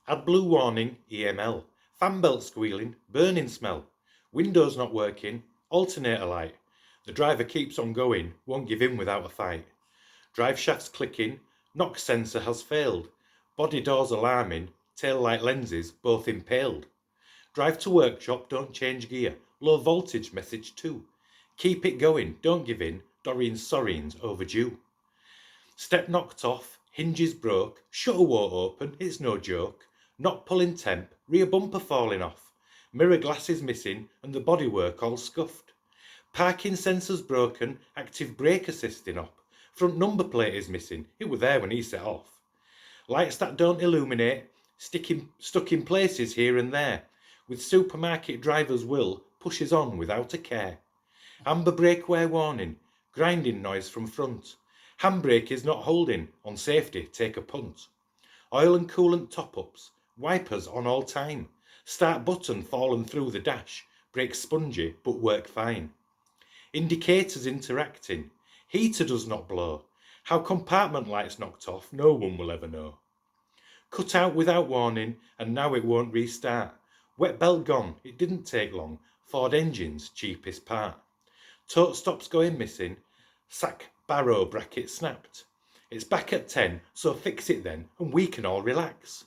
Adblue warning, EML. Fan belt squealing, burning smell. Windows not working, alternator light. The driver keeps on going, won't give in without a fight. Drive shafts clicking, knock sensor has failed. Body doors alarming, tail light lenses both impaled. Drive to workshop, don't change gear. Low voltage message too. Keep it going, don't give in. Doreen Soreen's overdue. Step knocked off, hinges broke, shutter won't open, it's no joke. Not pulling temp, rear bumper falling off. Mirror glasses missing and the bodywork all scuffed. Parking sensors broken, active brake assist inop. Front number plate is missing, it were there when he set off. Lights that don't illuminate, stuck in places here and there. With supermarket driver's will, pushes on without a care. Amber brake wear warning, grinding noise from front. Handbrake is not holding, on safety take a punt. Oil and coolant top-ups, wipers on all time. Start button fallen through the dash, brakes spongy but work fine. Indicators interacting, heater does not blow. How compartment lights knocked off, no one will ever know. Cut out without warning and now it won't restart. Wet belt gone, it didn't take long. Ford engine's cheapest part. Tote stops going missing, sack barrow bracket snapped. It's back at 10, so fix it then and we can all relax.